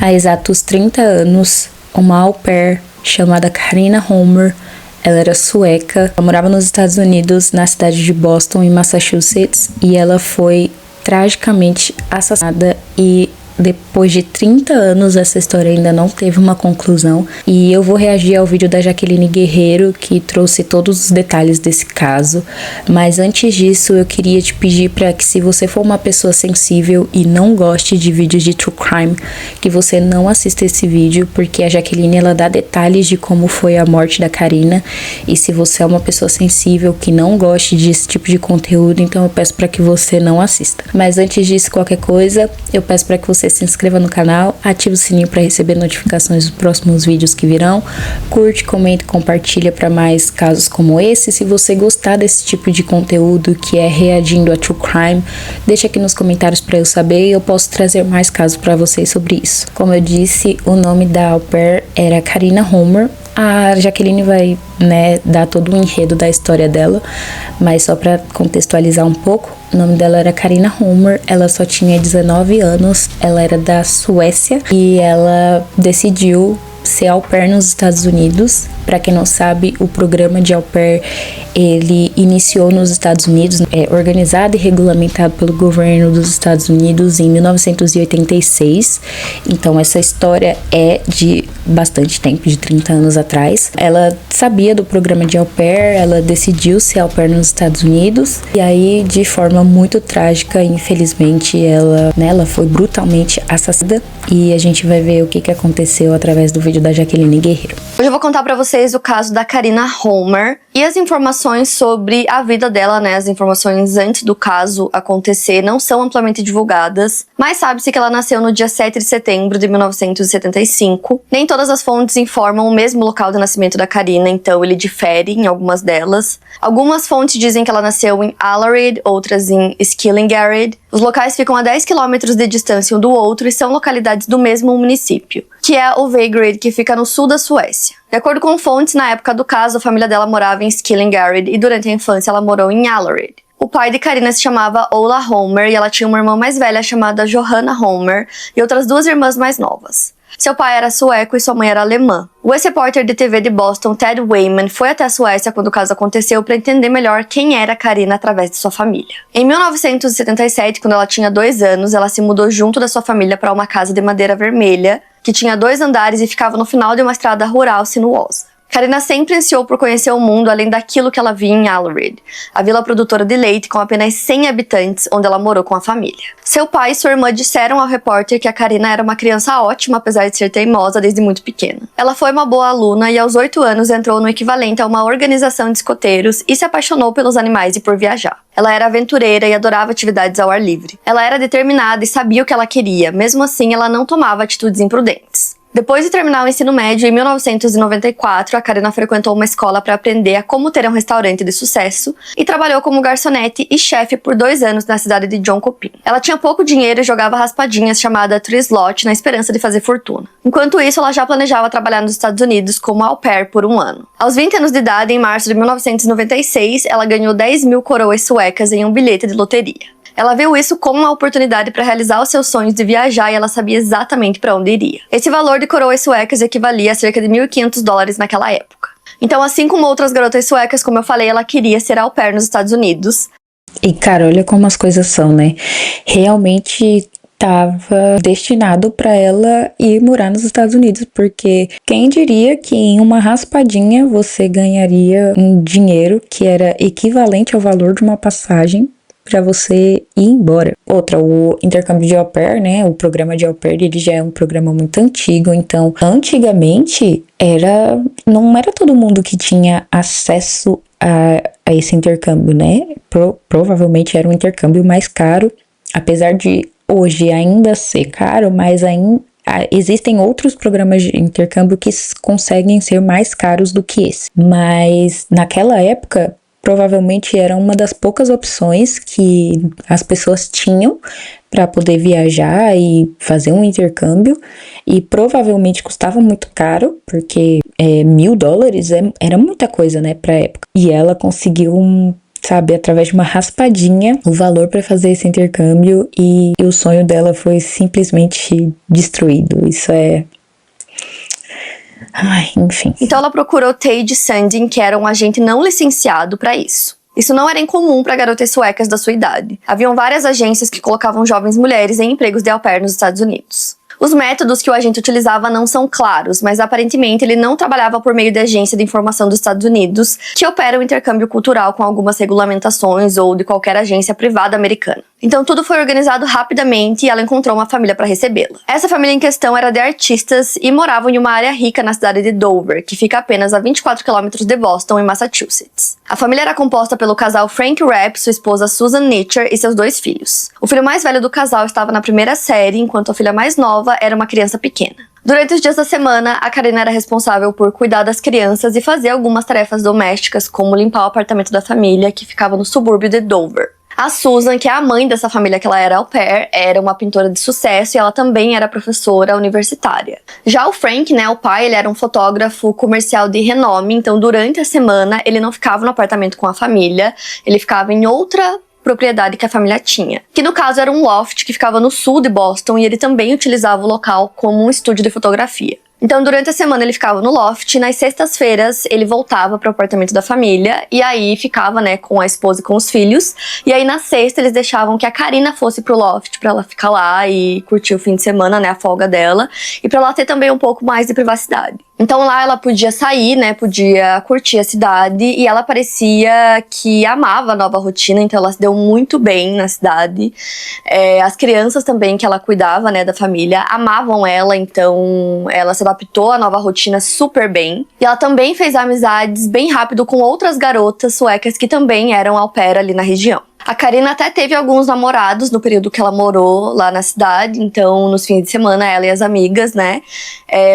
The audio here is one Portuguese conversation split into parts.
Há exatos 30 anos, uma au pair chamada Karina Homer, ela era sueca, ela morava nos Estados Unidos, na cidade de Boston, em Massachusetts, e ela foi tragicamente assassinada e depois de 30 anos essa história ainda não teve uma conclusão. E eu vou reagir ao vídeo da Jaqueline Guerreiro, que trouxe todos os detalhes desse caso. Mas antes disso, eu queria te pedir para que, se você for uma pessoa sensível e não goste de vídeos de true crime, que você não assista esse vídeo, porque a Jaqueline, ela dá detalhes de como foi a morte da Karina. E se você é uma pessoa sensível que não goste desse tipo de conteúdo, então eu peço para que você não assista. Mas antes disso, qualquer coisa, eu peço para que você se inscreva no canal, ative o sininho para receber notificações dos próximos vídeos que virão, curte, comenta e compartilha para mais casos como esse. Se você gostar desse tipo de conteúdo que é reagindo a true crime, deixa aqui nos comentários para eu saber e eu posso trazer mais casos para vocês sobre isso. Como eu disse, o nome da au pair era Karina Homer. A Jaqueline vai, dar todo o enredo da história dela, mas só para contextualizar um pouco, o nome dela era Karina Homer, ela só tinha 19 anos, ela era da Suécia e ela decidiu ser au pair nos Estados Unidos. Para quem não sabe, o programa de au pair, ele iniciou nos Estados Unidos, organizado e regulamentado pelo governo dos Estados Unidos em 1986. Então essa história é de bastante tempo, de 30 anos atrás. Ela sabia do programa de au pair, ela decidiu ser au pair nos Estados Unidos. E aí, de forma muito trágica, infelizmente, ela foi brutalmente assassinada. E a gente vai ver o que aconteceu através do vídeo da Jaqueline Guerreiro. Hoje eu vou contar pra vocês o caso da Karina Homer e as informações sobre a vida dela, As informações antes do caso acontecer não são amplamente divulgadas, mas sabe-se que ela nasceu no dia 7 de setembro de 1975. Nem todas as fontes informam o mesmo local de nascimento da Karina, então ele difere em algumas delas. Algumas fontes dizem que ela nasceu em Allared, outras em Skillingaryd. Os locais ficam a 10 quilômetros de distância um do outro e são localidades do mesmo município, que é o Vagrid, que fica no sul da Suécia. De acordo com fontes, na época do caso, a família dela morava em Skillingaryd e durante a infância ela morou em Allared. O pai de Karina se chamava Ola Homer e ela tinha uma irmã mais velha chamada Johanna Homer e outras duas irmãs mais novas. Seu pai era sueco e sua mãe era alemã. O ex-repórter de TV de Boston, Ted Wayman, foi até a Suécia quando o caso aconteceu para entender melhor quem era a Karina através de sua família. Em 1977, quando ela tinha 2 anos, ela se mudou junto da sua família para uma casa de madeira vermelha, que tinha 2 andares e ficava no final de uma estrada rural sinuosa. Karina sempre ansiou por conhecer o mundo além daquilo que ela via em Allared, a vila produtora de leite com apenas 100 habitantes, onde ela morou com a família. Seu pai e sua irmã disseram ao repórter que a Karina era uma criança ótima, apesar de ser teimosa desde muito pequena. Ela foi uma boa aluna e aos 8 anos entrou no equivalente a uma organização de escoteiros e se apaixonou pelos animais e por viajar. Ela era aventureira e adorava atividades ao ar livre. Ela era determinada e sabia o que ela queria, mesmo assim ela não tomava atitudes imprudentes. Depois de terminar o ensino médio, em 1994, a Karina frequentou uma escola para aprender a como ter um restaurante de sucesso e trabalhou como garçonete e chefe por 2 anos na cidade de Jönköping. Ela tinha pouco dinheiro e jogava raspadinhas chamada Trislot na esperança de fazer fortuna. Enquanto isso, ela já planejava trabalhar nos Estados Unidos como au pair por 1 ano. Aos 20 anos de idade, em março de 1996, ela ganhou 10.000 coroas suecas em um bilhete de loteria. Ela viu isso como uma oportunidade para realizar os seus sonhos de viajar e ela sabia exatamente para onde iria. Esse valor de coroas suecas equivalia a cerca de $1.500 naquela época. Então, assim como outras garotas suecas, como eu falei, ela queria ser au pair nos Estados Unidos. E cara, olha como as coisas são, Realmente estava destinado para ela ir morar nos Estados Unidos, porque quem diria que em uma raspadinha você ganharia um dinheiro que era equivalente ao valor de uma passagem para você ir embora. Outra, o intercâmbio de au pair, o programa de au pair, ele já é um programa muito antigo, então antigamente não era todo mundo que tinha acesso a esse intercâmbio, Provavelmente era um intercâmbio mais caro, apesar de hoje ainda ser caro, mas ainda existem outros programas de intercâmbio que conseguem ser mais caros do que esse. Mas naquela época, provavelmente era uma das poucas opções que as pessoas tinham para poder viajar e fazer um intercâmbio, e provavelmente custava muito caro, porque $1.000 era muita coisa, para a época. E ela conseguiu sabe, através de uma raspadinha, o valor para fazer esse intercâmbio e o sonho dela foi simplesmente destruído. Isso é... Ai, enfim. Então ela procurou Tage Sandin, que era um agente não licenciado para isso. Isso não era incomum para garotas suecas da sua idade. Haviam várias agências que colocavam jovens mulheres em empregos de au pair nos Estados Unidos. Os métodos que o agente utilizava não são claros, mas aparentemente ele não trabalhava por meio de agência de informação dos Estados Unidos, que opera o intercâmbio cultural com algumas regulamentações ou de qualquer agência privada americana. Então tudo foi organizado rapidamente e ela encontrou uma família para recebê-la. Essa família em questão era de artistas e moravam em uma área rica na cidade de Dover, que fica apenas a 24 quilômetros de Boston, em Massachusetts. A família era composta pelo casal Frank Rapp, sua esposa Susan Nitcher e seus 2 filhos. O filho mais velho do casal estava na primeira série, enquanto a filha mais nova era uma criança pequena. Durante os dias da semana, a Karina era responsável por cuidar das crianças e fazer algumas tarefas domésticas, como limpar o apartamento da família, que ficava no subúrbio de Dover. A Susan, que é a mãe dessa família que ela era au pair, era uma pintora de sucesso e ela também era professora universitária. Já o Frank, né, o pai, ele era um fotógrafo comercial de renome, então durante a semana ele não ficava no apartamento com a família, ele ficava em outra propriedade que a família tinha, que no caso era um loft que ficava no sul de Boston e ele também utilizava o local como um estúdio de fotografia. Então, durante a semana ele ficava no loft, e nas sextas-feiras ele voltava para o apartamento da família, e aí ficava, né, com a esposa e com os filhos, e aí na sexta eles deixavam que a Karina fosse pro loft para ela ficar lá e curtir o fim de semana, né, a folga dela, e para ela ter também um pouco mais de privacidade. Então lá ela podia sair, né, podia curtir a cidade, e ela parecia que amava a nova rotina, então ela se deu muito bem na cidade. As crianças também que ela cuidava, né, da família, amavam ela, então ela se adaptou à nova rotina super bem. E ela também fez amizades bem rápido com outras garotas suecas que também eram au pair ali na região. A Karina até teve alguns namorados no período que ela morou lá na cidade, então nos fins de semana ela e as amigas, né,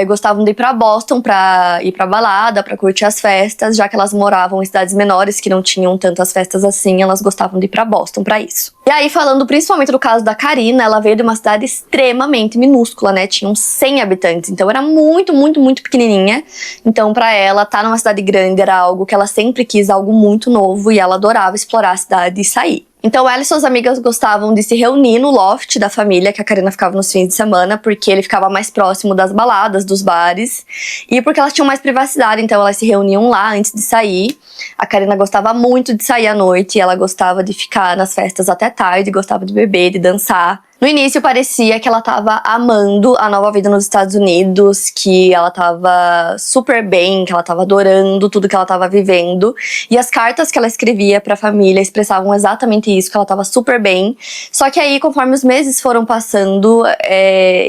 gostavam de ir pra Boston pra ir pra balada, pra curtir as festas, já que elas moravam em cidades menores que não tinham tantas festas assim, elas gostavam de ir pra Boston pra isso. E aí, falando principalmente do caso da Karina, ela veio de uma cidade extremamente minúscula, né, tinha uns 100 habitantes, então era muito, muito, muito pequenininha, então pra ela, estar numa cidade grande era algo que ela sempre quis, algo muito novo, e ela adorava explorar a cidade e sair. Então ela e suas amigas gostavam de se reunir no loft da família, que a Karina ficava nos fins de semana, porque ele ficava mais próximo das baladas, dos bares, e porque elas tinham mais privacidade, então elas se reuniam lá antes de sair. A Karina gostava muito de sair à noite, e ela gostava de ficar nas festas até tarde, gostava de beber, de dançar. No início parecia que ela tava amando a nova vida nos Estados Unidos, que ela tava super bem, que ela tava adorando tudo que ela tava vivendo. E as cartas que ela escrevia pra família expressavam exatamente isso, que ela tava super bem. Só que aí, conforme os meses foram passando,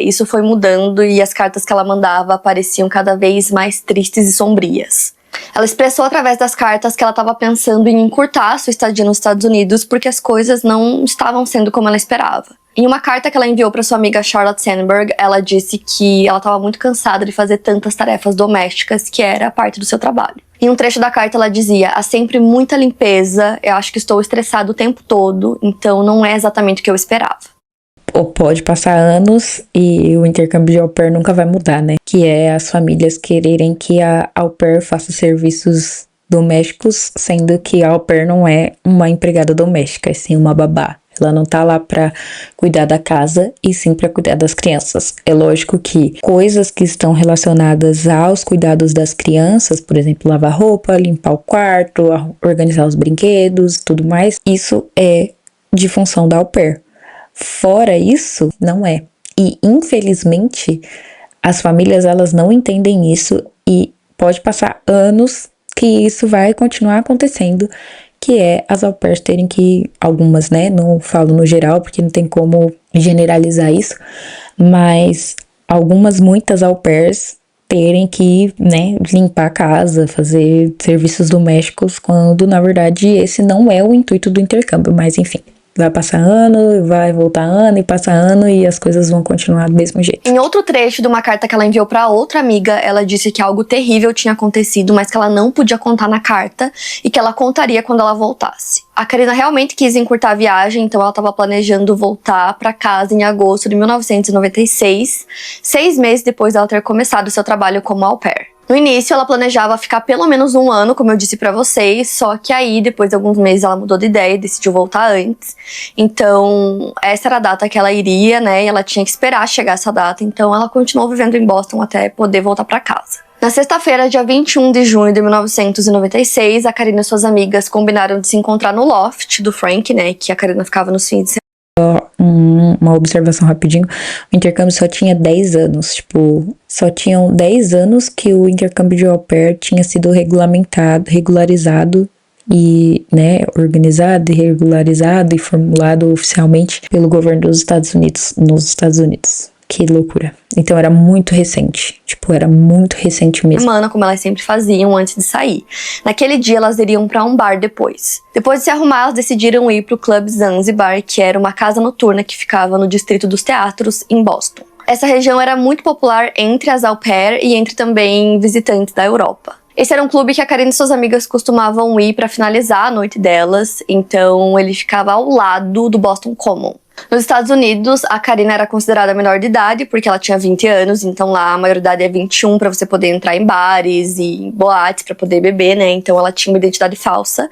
isso foi mudando e as cartas que ela mandava pareciam cada vez mais tristes e sombrias. Ela expressou através das cartas que ela estava pensando em encurtar sua estadia nos Estados Unidos porque as coisas não estavam sendo como ela esperava. Em uma carta que ela enviou para sua amiga Charlotte Sandberg, ela disse que ela estava muito cansada de fazer tantas tarefas domésticas, que era parte do seu trabalho. Em um trecho da carta ela dizia: há sempre muita limpeza, eu acho que estou estressado o tempo todo, então não é exatamente o que eu esperava. Ou pode passar anos e o intercâmbio de au pair nunca vai mudar, né? Que é as famílias quererem que a au pair faça serviços domésticos, sendo que a au pair não é uma empregada doméstica, é sim uma babá. Ela não tá lá pra cuidar da casa e sim pra cuidar das crianças. É lógico que coisas que estão relacionadas aos cuidados das crianças, por exemplo, lavar roupa, limpar o quarto, organizar os brinquedos, tudo mais, isso é de função da au pair. Fora isso, não é. E, infelizmente, as famílias, elas não entendem isso e pode passar anos que isso vai continuar acontecendo, que é as au pairs terem que, algumas, né, não falo no geral, porque não tem como generalizar isso, mas muitas au pairs terem que, né, limpar a casa, fazer serviços domésticos, quando, na verdade, esse não é o intuito do intercâmbio, mas, enfim. Vai passar ano, vai voltar ano e passa ano e as coisas vão continuar do mesmo jeito. Em outro trecho de uma carta que ela enviou para outra amiga, ela disse que algo terrível tinha acontecido, mas que ela não podia contar na carta e que ela contaria quando ela voltasse. A Karina realmente quis encurtar a viagem, então ela estava planejando voltar para casa em agosto de 1996, 6 meses depois dela ter começado seu trabalho como au pair. No início, ela planejava ficar pelo menos um ano, como eu disse pra vocês, só que aí, depois de alguns meses, ela mudou de ideia e decidiu voltar antes. Então, essa era a data que ela iria, né, e ela tinha que esperar chegar essa data, então ela continuou vivendo em Boston até poder voltar pra casa. Na sexta-feira, dia 21 de junho de 1996, a Karina e suas amigas combinaram de se encontrar no loft do Frank, né, que a Karina ficava nos fins de semana. Uma observação rapidinho, o intercâmbio só tinha 10 anos, tipo, só tinham 10 anos que o intercâmbio de au pair tinha sido regularizado e, né, organizado e regularizado e formulado oficialmente pelo governo dos Estados Unidos, nos Estados Unidos. Que loucura. Então era muito recente. Tipo, era muito recente mesmo. Semana, como elas sempre faziam antes de sair. Naquele dia, elas iriam pra um bar depois. Depois de se arrumar, elas decidiram ir pro Club Zanzibar, que era uma casa noturna que ficava no Distrito dos Teatros, em Boston. Essa região era muito popular entre as au pair e entre também visitantes da Europa. Esse era um clube que a Karina e suas amigas costumavam ir pra finalizar a noite delas, então ele ficava ao lado do Boston Common. Nos Estados Unidos, a Karina era considerada menor de idade porque ela tinha 20 anos, então lá a maioridade é 21 para você poder entrar em bares e em boates para poder beber, né? Então ela tinha uma identidade falsa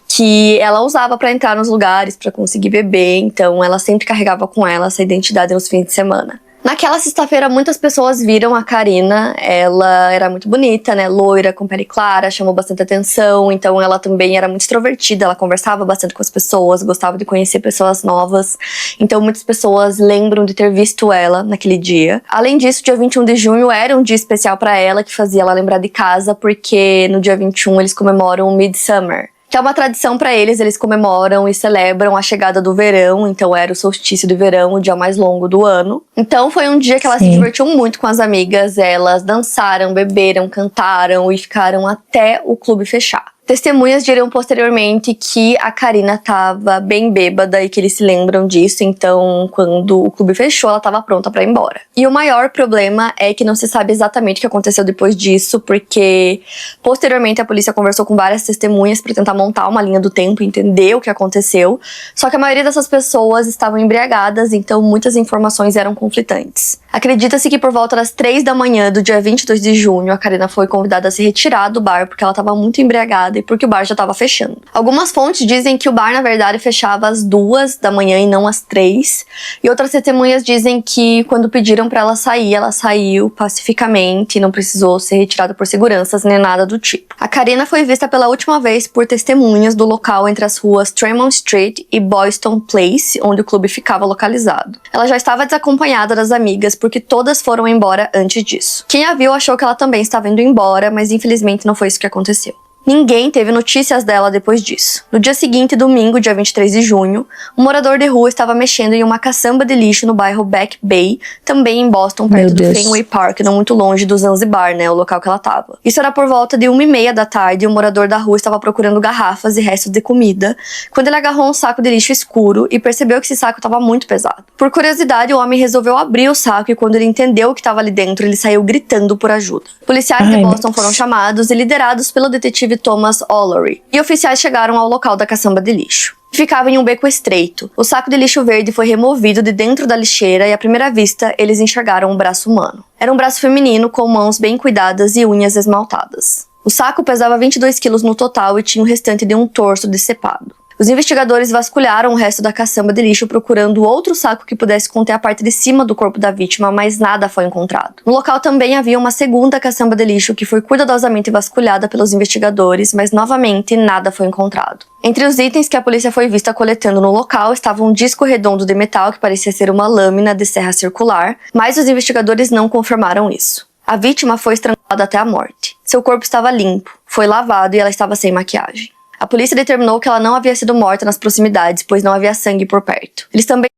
que ela usava para entrar nos lugares, para conseguir beber, então ela sempre carregava com ela essa identidade nos fins de semana. Naquela sexta-feira, muitas pessoas viram a Karina. Ela era muito bonita, né? Loira, com pele clara, chamou bastante atenção. Então, ela também era muito extrovertida. Ela conversava bastante com as pessoas, gostava de conhecer pessoas novas. Então, muitas pessoas lembram de ter visto ela naquele dia. Além disso, dia 21 de junho era um dia especial para ela, que fazia ela lembrar de casa, porque no dia 21 eles comemoram o Midsummer, que é uma tradição para eles. Eles comemoram e celebram a chegada do verão, então era o solstício de verão, o dia mais longo do ano. Então foi um dia que elas se divertiram muito com as amigas, elas dançaram, beberam, cantaram e ficaram até o clube fechar. Testemunhas dirão posteriormente que a Karina estava bem bêbada e que eles se lembram disso, então quando o clube fechou, ela estava pronta para ir embora. E o maior problema é que não se sabe exatamente o que aconteceu depois disso, porque posteriormente a polícia conversou com várias testemunhas para tentar montar uma linha do tempo e entender o que aconteceu, só que a maioria dessas pessoas estavam embriagadas, então muitas informações eram conflitantes. Acredita-se que por volta das 3 da manhã do dia 22 de junho, a Karina foi convidada a se retirar do bar porque ela estava muito embriagada e porque o bar já estava fechando. Algumas fontes dizem que o bar, na verdade, fechava às 2 da manhã e não às 3. E outras testemunhas dizem que quando pediram para ela saiu pacificamente e não precisou ser retirada por seguranças nem nada do tipo. A Karina foi vista pela última vez por testemunhas do local entre as ruas Tremont Street e Boylston Place, onde o clube ficava localizado. Ela já estava desacompanhada das amigas porque todas foram embora antes disso. Quem a viu achou que ela também estava indo embora, mas infelizmente não foi isso que aconteceu. Ninguém teve notícias dela depois disso. No dia seguinte, domingo, dia 23 de junho, um morador de rua estava mexendo em uma caçamba de lixo no bairro Back Bay, também em Boston, perto do Fenway Park, não muito longe do Zanzibar, né, o local que ela estava. Isso era por volta de 1h30 da tarde e o morador da rua estava procurando garrafas e restos de comida, quando ele agarrou um saco de lixo escuro e percebeu que esse saco estava muito pesado. Por curiosidade, o homem resolveu abrir o saco e quando ele entendeu o que estava ali dentro, ele saiu gritando por ajuda. Policiais de Boston foram chamados e liderados pelo detetive Thomas Ollery, e oficiais chegaram ao local da caçamba de lixo. Ficava em um beco estreito. O saco de lixo verde foi removido de dentro da lixeira e à primeira vista eles enxergaram um braço humano. Era um braço feminino com mãos bem cuidadas e unhas esmaltadas. O saco pesava 22 quilos no total e tinha o restante de um torso decepado. Os investigadores vasculharam o resto da caçamba de lixo procurando outro saco que pudesse conter a parte de cima do corpo da vítima, mas nada foi encontrado. No local também havia uma segunda caçamba de lixo que foi cuidadosamente vasculhada pelos investigadores, mas novamente nada foi encontrado. Entre os itens que a polícia foi vista coletando no local estava um disco redondo de metal que parecia ser uma lâmina de serra circular, mas os investigadores não confirmaram isso. A vítima foi estrangulada até a morte. Seu corpo estava limpo, foi lavado e ela estava sem maquiagem. A polícia determinou que ela não havia sido morta nas proximidades, pois não havia sangue por perto. Eles também...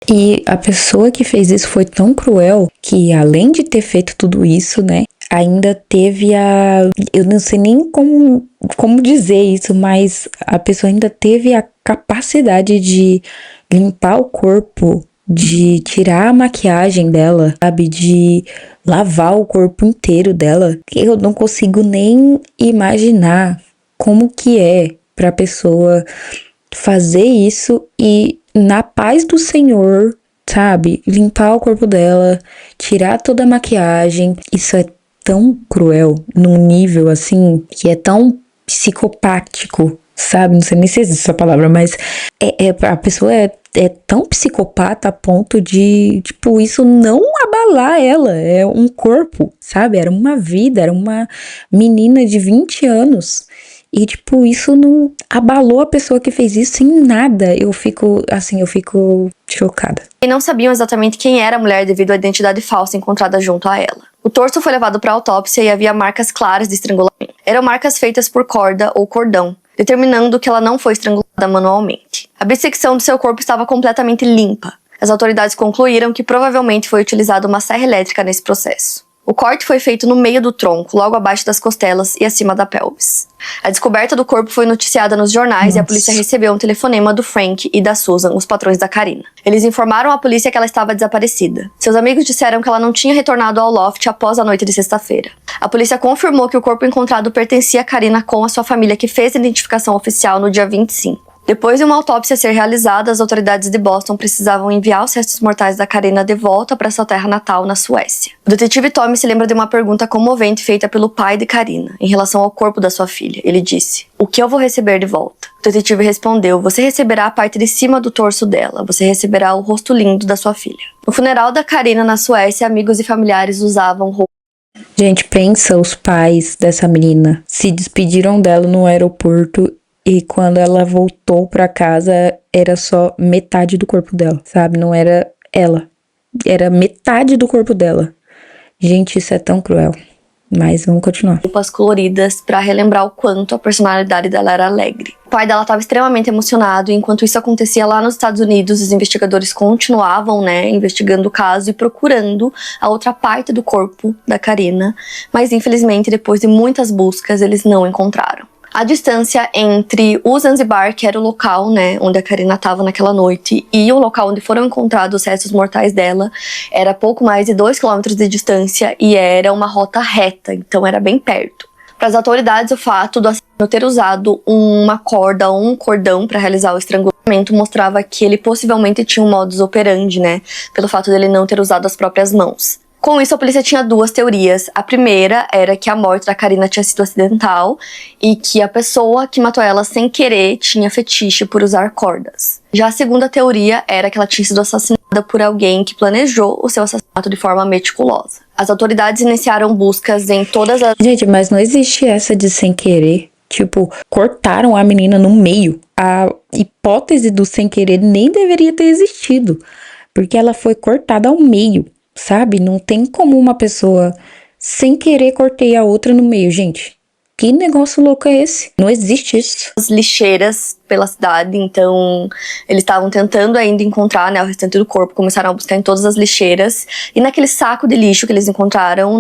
E a pessoa que fez isso foi tão cruel que, além de ter feito tudo isso, né, ainda teve a... Eu não sei nem como dizer isso, mas a pessoa ainda teve a capacidade de limpar o corpo, de tirar a maquiagem dela, sabe, de lavar o corpo inteiro dela. Eu não consigo nem imaginar como que é pra pessoa fazer isso e na paz do Senhor, sabe? Limpar o corpo dela, tirar toda a maquiagem. Isso é tão cruel, num nível assim, que é tão psicopático, sabe? Não sei nem se existe essa palavra, mas a pessoa é tão psicopata a ponto de, tipo, isso não abalar ela. É um corpo, sabe? Era uma vida, era uma menina de 20 anos. E, tipo, isso não abalou a pessoa que fez isso em nada. Eu fico chocada. E não sabiam exatamente quem era a mulher devido à identidade falsa encontrada junto a ela. O torso foi levado para autópsia e havia marcas claras de estrangulamento. Eram marcas feitas por corda ou cordão, determinando que ela não foi estrangulada manualmente. A bissecção do seu corpo estava completamente limpa. As autoridades concluíram que provavelmente foi utilizada uma serra elétrica nesse processo. O corte foi feito no meio do tronco, logo abaixo das costelas e acima da pelvis. A descoberta do corpo foi noticiada nos jornais. E a polícia recebeu um telefonema do Frank e da Susan, os patrões da Karina. Eles informaram à polícia que ela estava desaparecida. Seus amigos disseram que ela não tinha retornado ao loft após a noite de sexta-feira. A polícia confirmou que o corpo encontrado pertencia a Karina com a sua família, que fez a identificação oficial no dia 25. Depois de uma autópsia ser realizada, as autoridades de Boston precisavam enviar os restos mortais da Karina de volta para sua terra natal, na Suécia. O detetive Tommy se lembra de uma pergunta comovente feita pelo pai de Karina, em relação ao corpo da sua filha. Ele disse: "O que eu vou receber de volta?" O detetive respondeu: "Você receberá a parte de cima do torso dela. Você receberá o rosto lindo da sua filha." No funeral da Karina na Suécia, amigos e familiares usavam roupas. Gente, pensa, os pais dessa menina se despediram dela no aeroporto. E quando ela voltou pra casa, era só metade do corpo dela, sabe? Não era ela. Era metade do corpo dela. Gente, isso é tão cruel. Mas vamos continuar. Roupas coloridas pra relembrar o quanto a personalidade dela era alegre. O pai dela estava extremamente emocionado, e enquanto isso acontecia lá nos Estados Unidos, os investigadores continuavam, investigando o caso e procurando a outra parte do corpo da Karina. Mas infelizmente, depois de muitas buscas, eles não encontraram. A distância entre o Zanzibar, que era o local, onde a Karina estava naquela noite, e o local onde foram encontrados os restos mortais dela, era pouco mais de 2 km de distância e era uma rota reta, então era bem perto. Para as autoridades, o fato do assassino ter usado uma corda ou um cordão para realizar o estrangulamento mostrava que ele possivelmente tinha um modus operandi, pelo fato dele não ter usado as próprias mãos. Com isso, a polícia tinha 2 teorias. A primeira era que a morte da Karina tinha sido acidental e que a pessoa que matou ela sem querer tinha fetiche por usar cordas. Já a segunda teoria era que ela tinha sido assassinada por alguém que planejou o seu assassinato de forma meticulosa. As autoridades iniciaram buscas em todas as... Gente, mas não existe essa de sem querer. Tipo, cortaram a menina no meio. A hipótese do sem querer nem deveria ter existido, porque ela foi cortada ao meio. Sabe? Não tem como uma pessoa sem querer cortei a outra no meio, gente. Que negócio louco é esse? Não existe isso. As lixeiras pela cidade, então eles estavam tentando ainda encontrar, o restante do corpo, começaram a buscar em todas as lixeiras. E naquele saco de lixo que eles encontraram,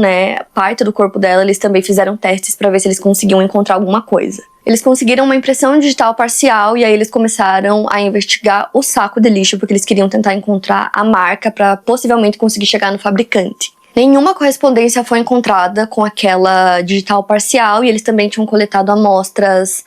parte do corpo dela, eles também fizeram testes para ver se eles conseguiam encontrar alguma coisa. Eles conseguiram uma impressão digital parcial e aí eles começaram a investigar o saco de lixo, porque eles queriam tentar encontrar a marca para possivelmente conseguir chegar no fabricante. Nenhuma correspondência foi encontrada com aquela digital parcial e eles também tinham coletado amostras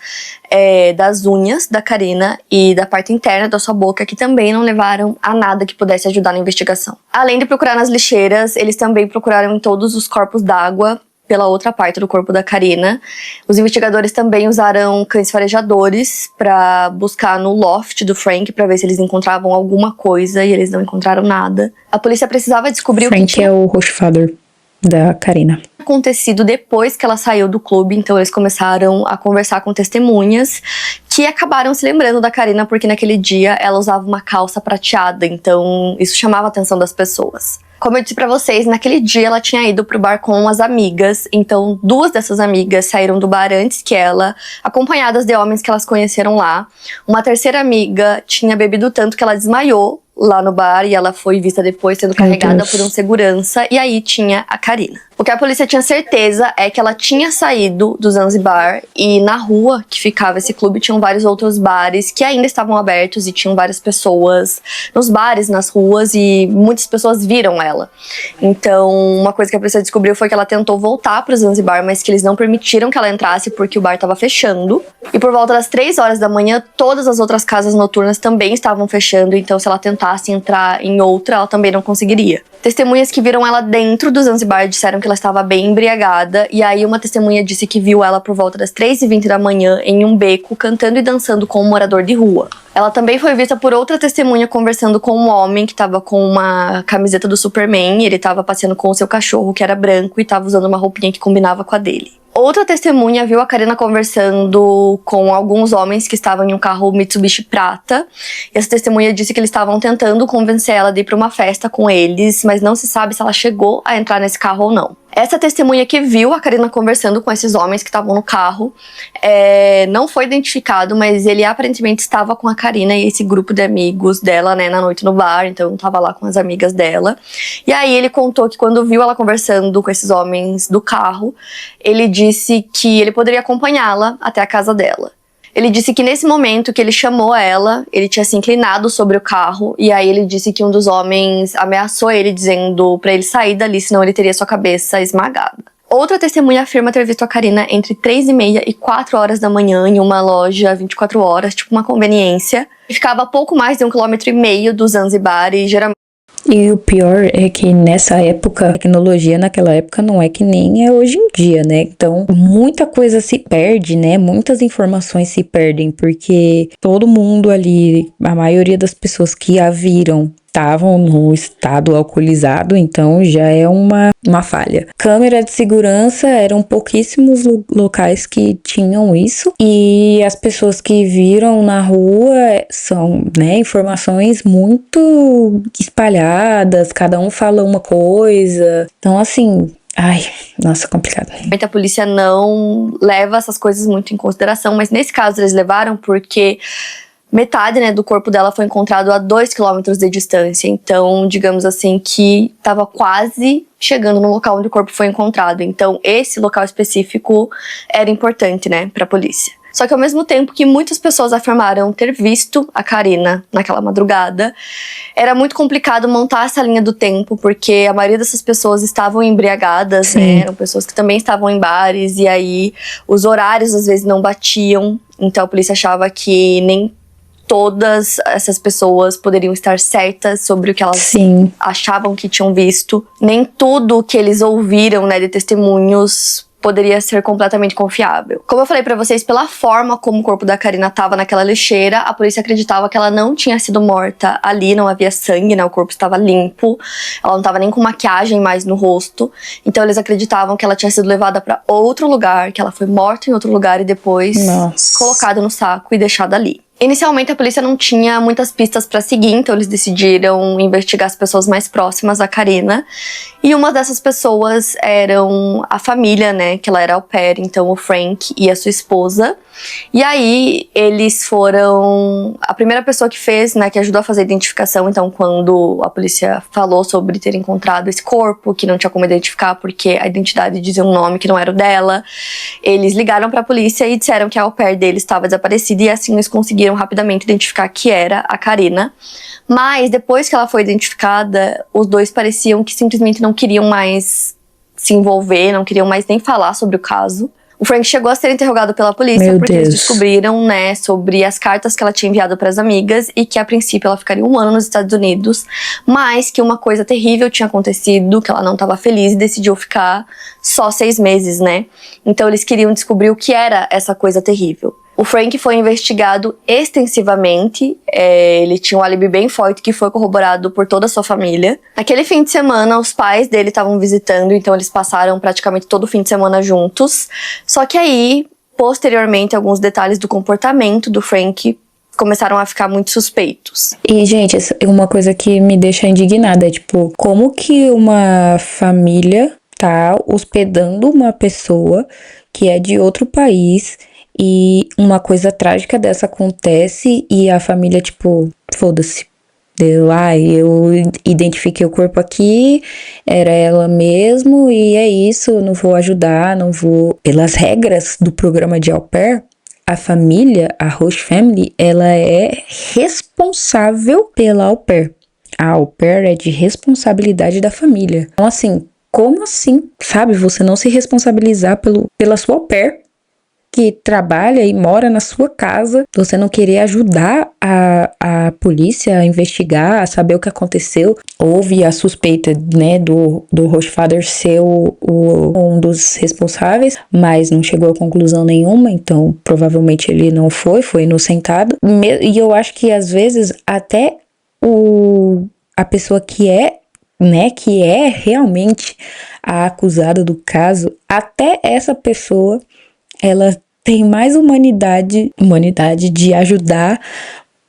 das unhas da Karina e da parte interna da sua boca, que também não levaram a nada que pudesse ajudar na investigação. Além de procurar nas lixeiras, eles também procuraram em todos os corpos d'água pela outra parte do corpo da Karina. Os investigadores também usaram cães farejadores para buscar no loft do Frank para ver se eles encontravam alguma coisa e eles não encontraram nada. A polícia precisava descobrir Frank o que tinha é o host father da Karina. Acontecido depois que ela saiu do clube, então eles começaram a conversar com testemunhas que acabaram se lembrando da Karina porque naquele dia ela usava uma calça prateada, então isso chamava a atenção das pessoas. Como eu disse pra vocês, naquele dia ela tinha ido pro bar com as amigas, então 2 dessas amigas saíram do bar antes que ela, acompanhadas de homens que elas conheceram lá. Uma terceira amiga tinha bebido tanto que ela desmaiou lá no bar e ela foi vista depois sendo carregada por um segurança, e aí tinha a Karina. O que a polícia tinha certeza é que ela tinha saído do Zanzibar e na rua que ficava esse clube tinham vários outros bares que ainda estavam abertos e tinham várias pessoas nos bares, nas ruas, e muitas pessoas viram ela. Então, uma coisa que a polícia descobriu foi que ela tentou voltar para o Zanzibar, mas que eles não permitiram que ela entrasse porque o bar estava fechando. E por volta das 3 horas da manhã, todas as outras casas noturnas também estavam fechando, então se ela tentasse entrar em outra, ela também não conseguiria. Testemunhas que viram ela dentro do Zanzibar disseram que ela ela estava bem embriagada. E aí uma testemunha disse que viu ela por volta das 3h20 da manhã em um beco, cantando e dançando com um morador de rua. Ela também foi vista por outra testemunha conversando com um homem que estava com uma camiseta do Superman. Ele estava passeando com o seu cachorro, que era branco, e estava usando uma roupinha que combinava com a dele. Outra testemunha viu a Karina conversando com alguns homens que estavam em um carro Mitsubishi prata. E essa testemunha disse que eles estavam tentando convencer ela de ir para uma festa com eles, mas não se sabe se ela chegou a entrar nesse carro ou não. Essa testemunha que viu a Karina conversando com esses homens que estavam no carro não foi identificado, mas ele aparentemente estava com a Karina e esse grupo de amigos dela, né, na noite no bar, então estava lá com as amigas dela. E aí ele contou que quando viu ela conversando com esses homens do carro, ele disse que ele poderia acompanhá-la até a casa dela. Ele disse que nesse momento que ele chamou ela, ele tinha se inclinado sobre o carro, e aí ele disse que um dos homens ameaçou ele, dizendo pra ele sair dali, senão ele teria sua cabeça esmagada. Outra testemunha afirma ter visto a Karina entre 3h30 e 4 horas da manhã em uma loja 24 horas, tipo uma conveniência, que ficava a pouco mais de 1,5 km do Zanzibar e geralmente... E o pior é que nessa época, a tecnologia naquela época não é que nem é hoje em dia, né? Então, muita coisa se perde, né? Muitas informações se perdem, porque todo mundo ali, a maioria das pessoas que a viram, estavam no estado alcoolizado, então já é uma falha. Câmera de segurança, eram pouquíssimos locais que tinham isso, e as pessoas que viram na rua são, né, informações muito espalhadas, cada um fala uma coisa, então assim... Ai, nossa, complicado. A polícia não leva essas coisas muito em consideração, mas nesse caso eles levaram porque... metade, né, do corpo dela foi encontrado a 2 quilômetros de distância. Então, digamos assim, que estava quase chegando no local onde o corpo foi encontrado. Então, esse local específico era importante, né, para a polícia. Só que ao mesmo tempo que muitas pessoas afirmaram ter visto a Karina naquela madrugada, era muito complicado montar essa linha do tempo, porque a maioria dessas pessoas estavam embriagadas, né? Eram pessoas que também estavam em bares, e aí os horários às vezes não batiam. Então a polícia achava que nem todas essas pessoas poderiam estar certas sobre o que elas achavam que tinham visto. Nem tudo que eles ouviram, né, de testemunhos poderia ser completamente confiável. Como eu falei pra vocês, pela forma como o corpo da Karina tava naquela lixeira, a polícia acreditava que ela não tinha sido morta ali, não havia sangue, né? O corpo estava limpo, ela não tava nem com maquiagem mais no rosto. Então eles acreditavam que ela tinha sido levada pra outro lugar, que ela foi morta em outro lugar e depois colocada no saco e deixada ali. Inicialmente a polícia não tinha muitas pistas para seguir, então eles decidiram investigar as pessoas mais próximas à Karina. E uma dessas pessoas eram a família, né, que ela era au pair, então o Frank e a sua esposa. E aí eles foram a primeira pessoa que fez, né, que ajudou a fazer a identificação. Então quando a polícia falou sobre ter encontrado esse corpo, que não tinha como identificar porque a identidade dizia um nome que não era o dela, eles ligaram para a polícia e disseram que a au pair deles estava desaparecida, e assim eles conseguiram rapidamente identificar que era a Karina. Mas depois que ela foi identificada, os dois pareciam que simplesmente não queriam mais se envolver, não queriam mais nem falar sobre o caso. O Frank chegou a ser interrogado pela polícia porque eles descobriram, né, sobre as cartas que ela tinha enviado para as amigas e que a princípio ela ficaria 1 ano nos Estados Unidos, mas que uma coisa terrível tinha acontecido, que ela não estava feliz e decidiu ficar só 6 meses, né? Então eles queriam descobrir o que era essa coisa terrível. O Frank foi investigado extensivamente, ele tinha um álibi bem forte que foi corroborado por toda a sua família. Naquele fim de semana, os pais dele estavam visitando, então eles passaram praticamente todo o fim de semana juntos. Só que aí, posteriormente, alguns detalhes do comportamento do Frank começaram a ficar muito suspeitos. E, gente, uma coisa que me deixa indignada é, tipo, como que uma família tá hospedando uma pessoa que é de outro país e uma coisa trágica dessa acontece e a família, tipo, foda-se. Eu identifiquei o corpo aqui, era ela mesmo e é isso, eu não vou ajudar, não vou... Pelas regras do programa de au pair, a família, a host family, ela é responsável pela au pair. A au pair é de responsabilidade da família. Então, assim, como assim, sabe, você não se responsabilizar pela sua au pair? que trabalha e mora na sua casa, você não querer ajudar a polícia a investigar, a saber o que aconteceu. Houve a suspeita, né, do Hostfather ser um dos responsáveis, mas não chegou a conclusão nenhuma, então provavelmente ele não foi inocentado. E eu acho que às vezes até a pessoa que é realmente a acusada do caso, até essa pessoa, ela tem mais humanidade de ajudar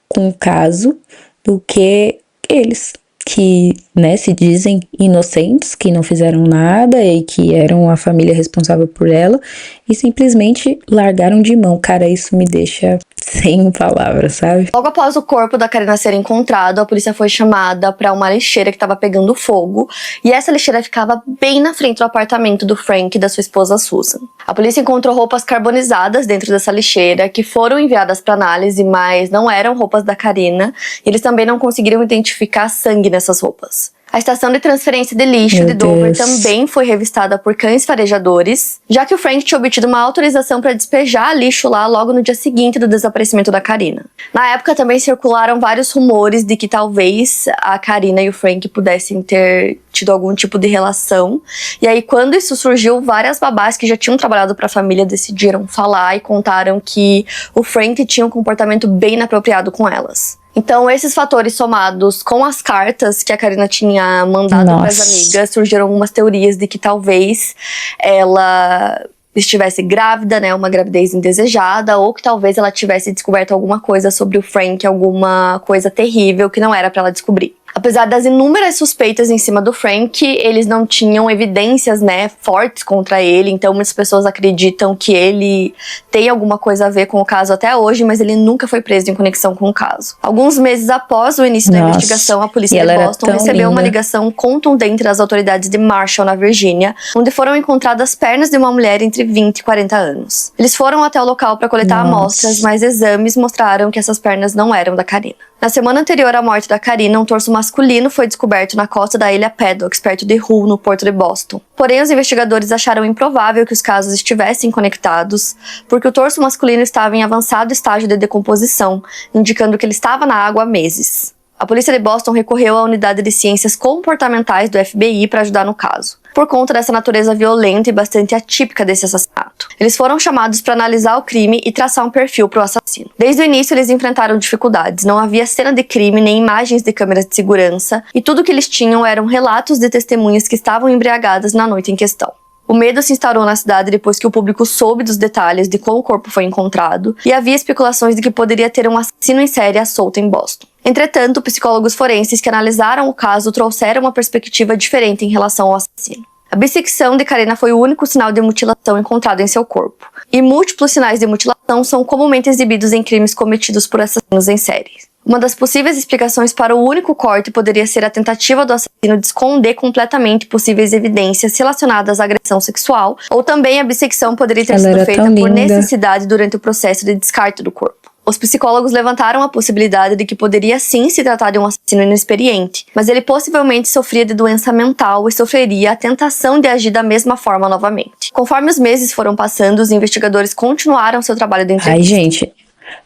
com o caso do que eles, que, né, se dizem inocentes, que não fizeram nada e que eram a família responsável por ela e simplesmente largaram de mão. Cara, isso me deixa sem palavras, sabe? Logo após o corpo da Karina ser encontrado, a polícia foi chamada para uma lixeira que estava pegando fogo, e essa lixeira ficava bem na frente do apartamento do Frank e da sua esposa Susan. A polícia encontrou roupas carbonizadas dentro dessa lixeira, que foram enviadas para análise, mas não eram roupas da Karina, e eles também não conseguiram identificar sangue nessas roupas. A estação de transferência de lixo de Dover também foi revistada por cães farejadores, já que o Frank tinha obtido uma autorização para despejar lixo lá logo no dia seguinte do desaparecimento da Karina. Na época também circularam vários rumores de que talvez a Karina e o Frank pudessem ter tido algum tipo de relação. E aí, quando isso surgiu, várias babás que já tinham trabalhado para a família decidiram falar e contaram que o Frank tinha um comportamento bem inapropriado com elas. Então, esses fatores somados com as cartas que a Karina tinha mandado para as amigas, surgiram algumas teorias de que talvez ela estivesse grávida, né, uma gravidez indesejada, ou que talvez ela tivesse descoberto alguma coisa sobre o Frank, alguma coisa terrível que não era para ela descobrir. Apesar das inúmeras suspeitas em cima do Frank, eles não tinham evidências, né, fortes contra ele, então muitas pessoas acreditam que ele tem alguma coisa a ver com o caso até hoje, mas ele nunca foi preso em conexão com o caso. Alguns meses após o início da investigação, a polícia de Boston recebeu uma ligação contundente das autoridades de Marshall, na Virgínia, onde foram encontradas pernas de uma mulher entre 20 e 40 anos. Eles foram até o local para coletar amostras, mas exames mostraram que essas pernas não eram da Karina. Na semana anterior à morte da Karina, um torso masculino foi descoberto na costa da ilha Paddocks, perto de Hull, no porto de Boston. Porém, os investigadores acharam improvável que os casos estivessem conectados, porque o torso masculino estava em avançado estágio de decomposição, indicando que ele estava na água há meses. A polícia de Boston recorreu à unidade de ciências comportamentais do FBI para ajudar no caso, por conta dessa natureza violenta e bastante atípica desse assassinato. Eles foram chamados para analisar o crime e traçar um perfil para o assassino. Desde o início, eles enfrentaram dificuldades. Não havia cena de crime nem imagens de câmeras de segurança, e tudo que eles tinham eram relatos de testemunhas que estavam embriagadas na noite em questão. O medo se instaurou na cidade depois que o público soube dos detalhes de como o corpo foi encontrado, e havia especulações de que poderia ter um assassino em série à solta em Boston. Entretanto, psicólogos forenses que analisaram o caso trouxeram uma perspectiva diferente em relação ao assassino. A bissecção de Karina foi o único sinal de mutilação encontrado em seu corpo, e múltiplos sinais de mutilação são comumente exibidos em crimes cometidos por assassinos em série. Uma das possíveis explicações para o único corte poderia ser a tentativa do assassino de esconder completamente possíveis evidências relacionadas à agressão sexual, ou também a bissecção poderia ter sido feita por necessidade durante o processo de descarte do corpo. Os psicólogos levantaram a possibilidade de que poderia sim se tratar de um assassino inexperiente, mas ele possivelmente sofria de doença mental e sofreria a tentação de agir da mesma forma novamente. Conforme os meses foram passando, os investigadores continuaram seu trabalho de entrevista. Ai, gente,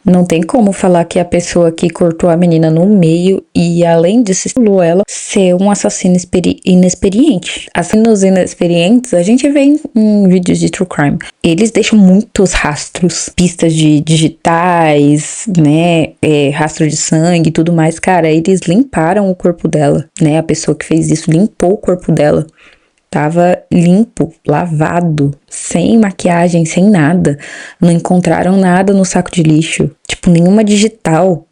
não tem como falar que a pessoa que cortou a menina no meio e, além disso, estimulou ela ser um assassino inexperiente. Assassinos inexperientes, a gente vê em vídeos de true crime. Eles deixam muitos rastros, pistas de digitais, né, rastro de sangue e tudo mais. Cara, eles limparam o corpo dela, né, a pessoa que fez isso limpou o corpo dela. Tava limpo, lavado, sem maquiagem, sem nada. Não encontraram nada no saco de lixo. Tipo, nenhuma digital.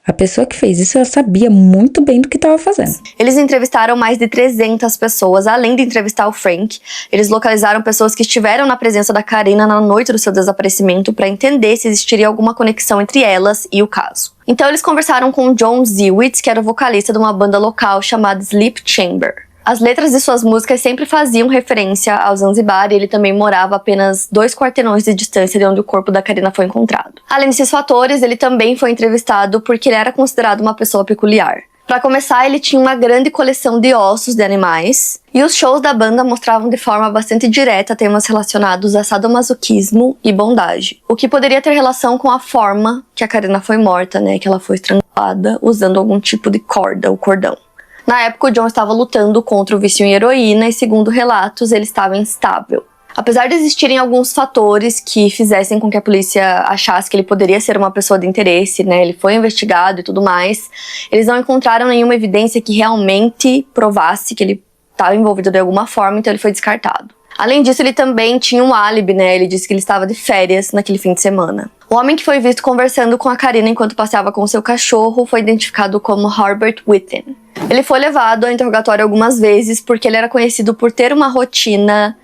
A pessoa que fez isso, ela sabia muito bem do que estava fazendo. Eles entrevistaram mais de 300 pessoas, além de entrevistar o Frank. Eles localizaram pessoas que estiveram na presença da Karina na noite do seu desaparecimento para entender se existiria alguma conexão entre elas e o caso. Então eles conversaram com John Ziewitz, que era o vocalista de uma banda local chamada Sleep Chamber. As letras de suas músicas sempre faziam referência ao Zanzibar, e ele também morava a apenas 2 quarteirões de distância de onde o corpo da Karina foi encontrado. Além desses fatores, ele também foi entrevistado porque ele era considerado uma pessoa peculiar. Para começar, ele tinha uma grande coleção de ossos de animais, e os shows da banda mostravam de forma bastante direta temas relacionados a sadomasoquismo e bondage, o que poderia ter relação com a forma que a Karina foi morta, né, que ela foi estrangulada usando algum tipo de corda ou cordão. Na época, o John estava lutando contra o vício em heroína e, segundo relatos, ele estava instável. Apesar de existirem alguns fatores que fizessem com que a polícia achasse que ele poderia ser uma pessoa de interesse, né, ele foi investigado e tudo mais, eles não encontraram nenhuma evidência que realmente provasse que ele estava envolvido de alguma forma, então ele foi descartado. Além disso, ele também tinha um álibi, né, ele disse que ele estava de férias naquele fim de semana. O homem que foi visto conversando com a Karina enquanto passeava com seu cachorro foi identificado como Herbert Witten. Ele foi levado ao interrogatório algumas vezes porque ele era conhecido por ter uma rotina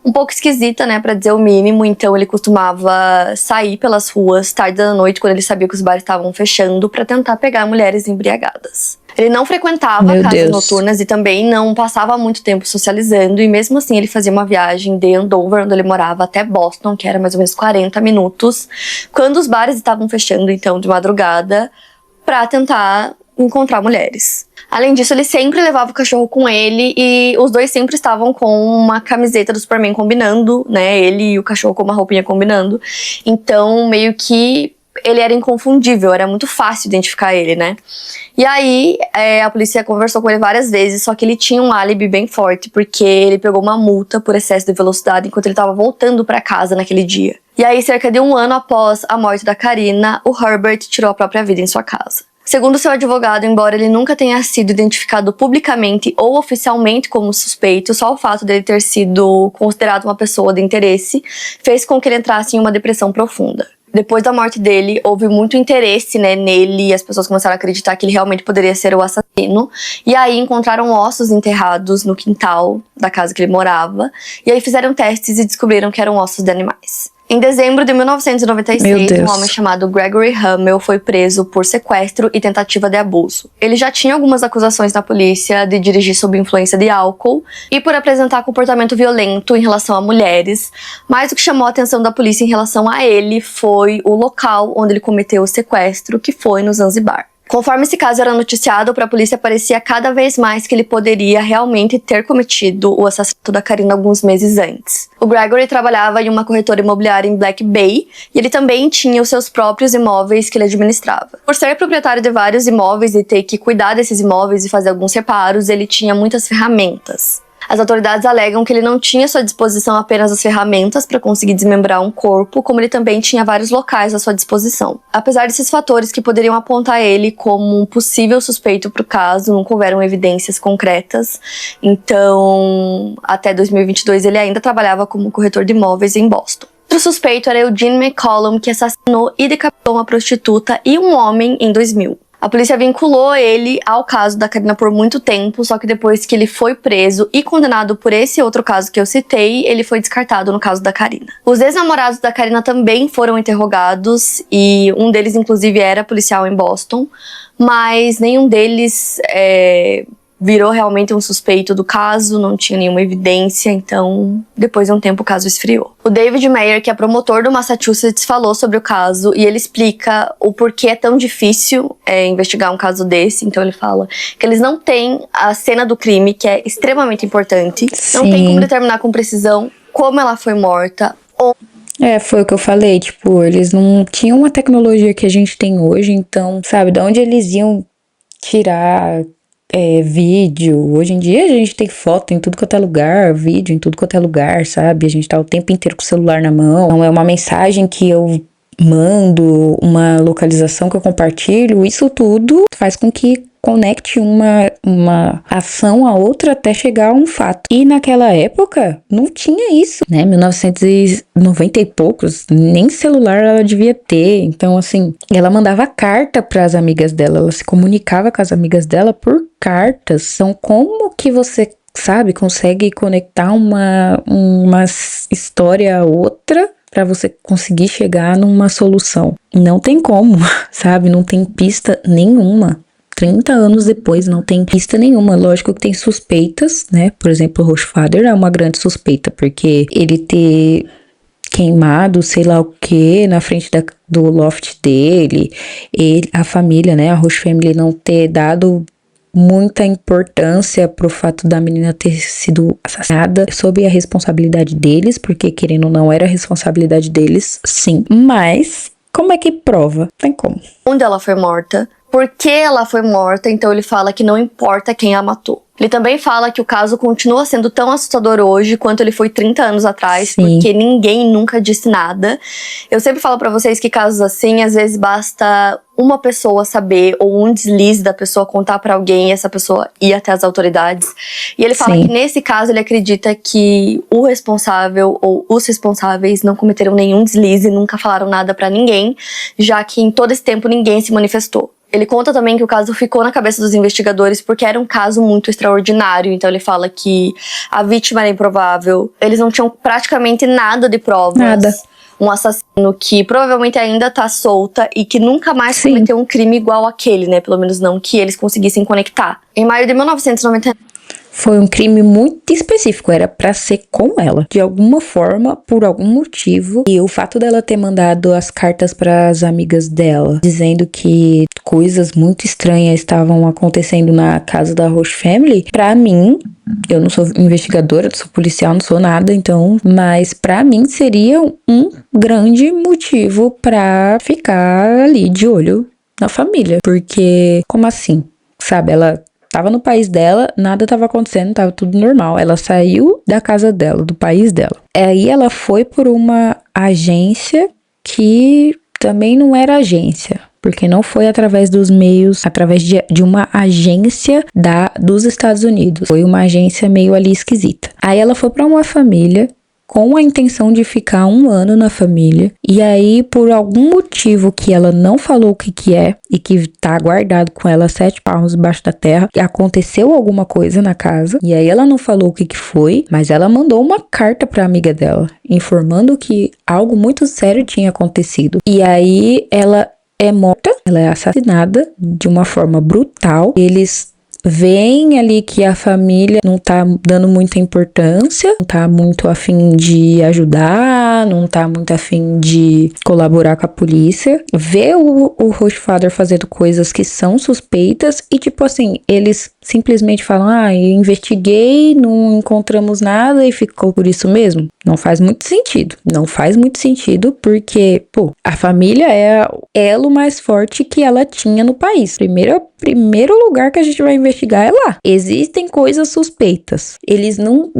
um pouco esquisita, né, pra dizer o mínimo. Então ele costumava sair pelas ruas tarde da noite, quando ele sabia que os bares estavam fechando, pra tentar pegar mulheres embriagadas. Ele não frequentava casas noturnas e também não passava muito tempo socializando, e mesmo assim ele fazia uma viagem de Andover, onde ele morava, até Boston, que era mais ou menos 40 minutos, quando os bares estavam fechando, então, de madrugada, pra tentar encontrar mulheres. Além disso, ele sempre levava o cachorro com ele e os dois sempre estavam com uma camiseta do Superman combinando, né? Ele e o cachorro com uma roupinha combinando. Então, meio que ele era inconfundível, era muito fácil identificar ele, né? E aí, a polícia conversou com ele várias vezes, só que ele tinha um álibi bem forte, porque ele pegou uma multa por excesso de velocidade enquanto ele estava voltando para casa naquele dia. E aí, cerca de um ano após a morte da Karina, o Herbert tirou a própria vida em sua casa. Segundo seu advogado, embora ele nunca tenha sido identificado publicamente ou oficialmente como suspeito, só o fato dele ter sido considerado uma pessoa de interesse fez com que ele entrasse em uma depressão profunda. Depois da morte dele, houve muito interesse, né, nele, e as pessoas começaram a acreditar que ele realmente poderia ser o assassino. E aí encontraram ossos enterrados no quintal da casa que ele morava, e aí fizeram testes e descobriram que eram ossos de animais. Em dezembro de 1996, um homem chamado Gregory Hummel foi preso por sequestro e tentativa de abuso. Ele já tinha algumas acusações na polícia de dirigir sob influência de álcool e por apresentar comportamento violento em relação a mulheres, mas o que chamou a atenção da polícia em relação a ele foi o local onde ele cometeu o sequestro, que foi no Zanzibar. Conforme esse caso era noticiado, para a polícia parecia cada vez mais que ele poderia realmente ter cometido o assassinato da Karina alguns meses antes. O Gregory trabalhava em uma corretora imobiliária em Black Bay e ele também tinha os seus próprios imóveis que ele administrava. Por ser proprietário de vários imóveis e ter que cuidar desses imóveis e fazer alguns reparos, ele tinha muitas ferramentas. As autoridades alegam que ele não tinha à sua disposição apenas as ferramentas para conseguir desmembrar um corpo, como ele também tinha vários locais à sua disposição. Apesar desses fatores que poderiam apontar ele como um possível suspeito para o caso, nunca houveram evidências concretas. Então, até 2022, ele ainda trabalhava como corretor de imóveis em Boston. Outro suspeito era Eugene McCollum, que assassinou e decapitou uma prostituta e um homem em 2000. A polícia vinculou ele ao caso da Karina por muito tempo, só que depois que ele foi preso e condenado por esse outro caso que eu citei, ele foi descartado no caso da Karina. Os ex-namorados da Karina também foram interrogados e um deles, inclusive, era policial em Boston, mas nenhum deles virou realmente um suspeito do caso, não tinha nenhuma evidência, então depois de um tempo o caso esfriou. O David Mayer, que é promotor do Massachusetts, falou sobre o caso e ele explica o porquê é tão difícil investigar um caso desse. Então ele fala que eles não têm a cena do crime, que é extremamente importante. Sim. Não tem como determinar com precisão como ela foi morta. Foi o que eu falei, tipo, eles não tinham uma tecnologia que a gente tem hoje, então, sabe, de onde eles iam tirar vídeo? Hoje em dia a gente tem foto em tudo quanto é lugar, vídeo em tudo quanto é lugar, sabe? A gente tá o tempo inteiro com o celular na mão. Então é uma mensagem que eu mando, uma localização que eu compartilho, isso tudo faz com que conecte uma ação a outra até chegar a um fato. E naquela época não tinha isso, né? 1990 e poucos, nem celular ela devia ter. Então, assim, ela mandava carta para as amigas dela, ela se comunicava com as amigas dela por cartas. Então, como que você, sabe, consegue conectar uma história a outra para você conseguir chegar numa solução? Não tem como, sabe? Não tem pista nenhuma. 30 anos depois não tem pista nenhuma. Lógico que tem suspeitas, né? Por exemplo, o Rochefather é uma grande suspeita, porque ele ter queimado sei lá o que na frente do loft dele, a família, né? A Roche Family não ter dado muita importância pro fato da menina ter sido assassinada, sob a responsabilidade deles, porque querendo ou não era a responsabilidade deles, sim. Mas como é que prova? Tem como. Onde ela foi morta, por que ela foi morta, então ele fala que não importa quem a matou. Ele também fala que o caso continua sendo tão assustador hoje quanto ele foi 30 anos atrás, Sim. porque ninguém nunca disse nada. Eu sempre falo pra vocês que casos assim, às vezes basta uma pessoa saber, ou um deslize da pessoa contar pra alguém e essa pessoa ir até as autoridades. E ele fala Sim. que nesse caso ele acredita que o responsável ou os responsáveis não cometeram nenhum deslize, nunca falaram nada pra ninguém, já que em todo esse tempo ninguém se manifestou. Ele conta também que o caso ficou na cabeça dos investigadores porque era um caso muito extraordinário. Então ele fala que a vítima era improvável, eles não tinham praticamente nada de provas. Nada. Um assassino que provavelmente ainda tá solta e que nunca mais Sim. cometeu um crime igual aquele, né? Pelo menos não que eles conseguissem conectar. Em maio de 1999, Foi um crime muito específico, era pra ser com ela. De alguma forma, por algum motivo. E o fato dela ter mandado as cartas pras amigas dela, dizendo que coisas muito estranhas estavam acontecendo na casa da Roche Family, pra mim, eu não sou investigadora, não sou policial, não sou nada, então, mas pra mim seria um grande motivo pra ficar ali de olho na família. Porque, como assim? Sabe, ela tava no país dela, nada tava acontecendo, tava tudo normal. Ela saiu da casa dela, do país dela. Aí ela foi por uma agência que também não era agência, porque não foi através dos meios, através de uma agência dos Estados Unidos. Foi uma agência meio ali esquisita. Aí ela foi pra uma família com a intenção de ficar 1 ano na família, e aí por algum motivo que ela não falou o que é, e que tá guardado com ela 7 palmos debaixo da terra, aconteceu alguma coisa na casa, e aí ela não falou o que foi, mas ela mandou uma carta pra amiga dela, informando que algo muito sério tinha acontecido, e aí ela é morta, ela é assassinada de uma forma brutal. Eles veem ali que a família não tá dando muita importância, não tá muito afim de ajudar, não tá muito afim de colaborar com a polícia. Vê o Rochefather fazendo coisas que são suspeitas e, tipo assim, eles simplesmente falam: eu investiguei, não encontramos nada e ficou por isso mesmo. Não faz muito sentido. Não faz muito sentido porque, a família é o elo mais forte que ela tinha no país. Primeiro lugar que a gente vai investigar é lá. Existem coisas suspeitas. Eles não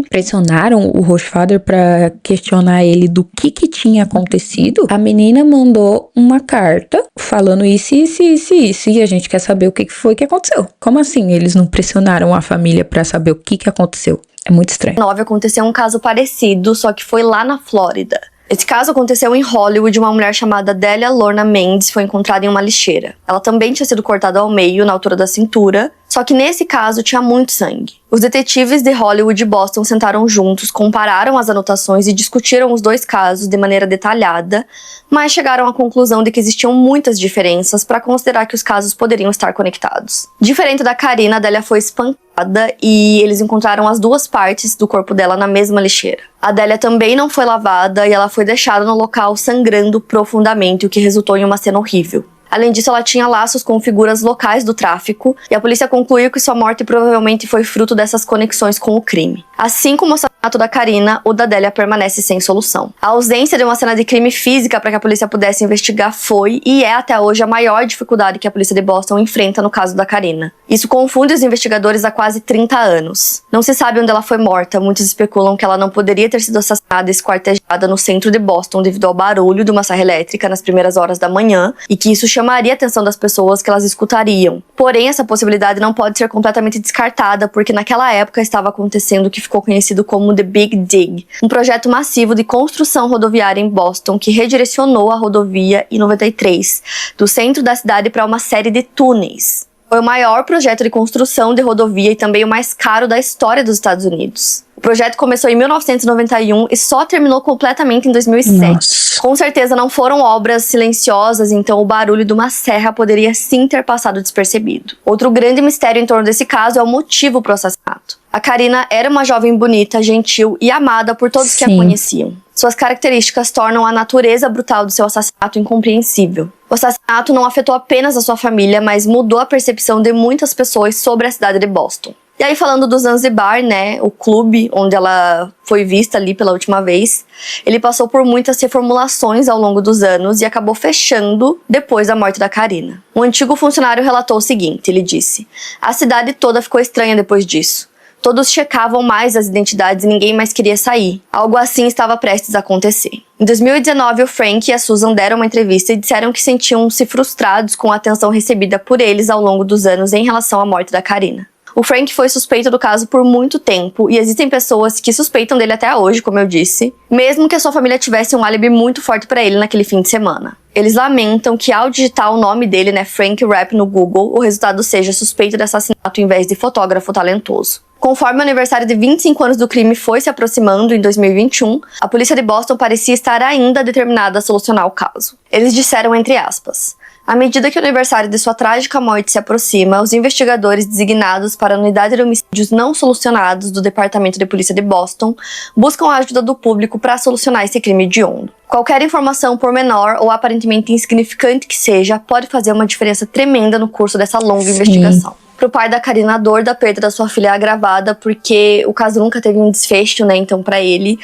pressionaram o Rochefather pra questionar ele do que tinha acontecido. A menina mandou uma carta falando isso, e a gente quer saber o que foi que aconteceu. Como assim eles não pressionaram a família pra saber o que aconteceu? É muito estranho. aconteceu um caso parecido, só que foi lá na Flórida. Esse caso aconteceu em Hollywood. Uma mulher chamada Delia Lorna Mendes foi encontrada em uma lixeira. Ela também tinha sido cortada ao meio, na altura da cintura, só que nesse caso tinha muito sangue. Os detetives de Hollywood e Boston sentaram juntos, compararam as anotações e discutiram os 2 casos de maneira detalhada, mas chegaram à conclusão de que existiam muitas diferenças para considerar que os casos poderiam estar conectados. Diferente da Karina, a Delia foi espancada e eles encontraram as 2 partes do corpo dela na mesma lixeira. A Delia também não foi lavada e ela foi deixada no local sangrando profundamente, o que resultou em uma cena horrível. Além disso, ela tinha laços com figuras locais do tráfico, e a polícia concluiu que sua morte provavelmente foi fruto dessas conexões com o crime. Assim como o assassinato da Karina, o da Delia permanece sem solução. A ausência de uma cena de crime física para que a polícia pudesse investigar foi e é até hoje a maior dificuldade que a polícia de Boston enfrenta no caso da Karina. Isso confunde os investigadores há quase 30 anos. Não se sabe onde ela foi morta, muitos especulam que ela não poderia ter sido assassinada e esquartejada no centro de Boston devido ao barulho de uma serra elétrica nas primeiras horas da manhã, e que isso chamaria a atenção das pessoas que elas escutariam. Porém, essa possibilidade não pode ser completamente descartada, porque naquela época estava acontecendo o que ficou conhecido como The Big Dig, um projeto massivo de construção rodoviária em Boston que redirecionou a rodovia I-93 do centro da cidade para uma série de túneis. Foi o maior projeto de construção de rodovia e também o mais caro da história dos Estados Unidos. O projeto começou em 1991 e só terminou completamente em 2007. Nossa. Com certeza não foram obras silenciosas, então o barulho de uma serra poderia sim ter passado despercebido. Outro grande mistério em torno desse caso é o motivo para o assassinato. A Karina era uma jovem bonita, gentil e amada por todos que a conheciam. Suas características tornam a natureza brutal do seu assassinato incompreensível. O assassinato não afetou apenas a sua família, mas mudou a percepção de muitas pessoas sobre a cidade de Boston. E aí, falando do Zanzibar, né, o clube onde ela foi vista ali pela última vez, ele passou por muitas reformulações ao longo dos anos e acabou fechando depois da morte da Karina. Um antigo funcionário relatou o seguinte, ele disse: "A cidade toda ficou estranha depois disso. Todos checavam mais as identidades e ninguém mais queria sair. Algo assim estava prestes a acontecer." Em 2019, o Frank e a Susan deram uma entrevista e disseram que sentiam-se frustrados com a atenção recebida por eles ao longo dos anos em relação à morte da Karina. O Frank foi suspeito do caso por muito tempo e existem pessoas que suspeitam dele até hoje, como eu disse, mesmo que a sua família tivesse um álibi muito forte para ele naquele fim de semana. Eles lamentam que ao digitar o nome dele, né, Frank Rapp, no Google, o resultado seja suspeito de assassinato em vez de fotógrafo talentoso. Conforme o aniversário de 25 anos do crime foi se aproximando em 2021, a polícia de Boston parecia estar ainda determinada a solucionar o caso. Eles disseram, entre aspas: "À medida que o aniversário de sua trágica morte se aproxima, os investigadores designados para a Unidade de Homicídios Não Solucionados do Departamento de Polícia de Boston buscam a ajuda do público para solucionar esse crime hediondo. Qualquer informação por menor ou aparentemente insignificante que seja, pode fazer uma diferença tremenda no curso dessa longa investigação." Pro pai da Karina, a dor da perda da sua filha é agravada porque o caso nunca teve um desfecho, né? Então, pra ele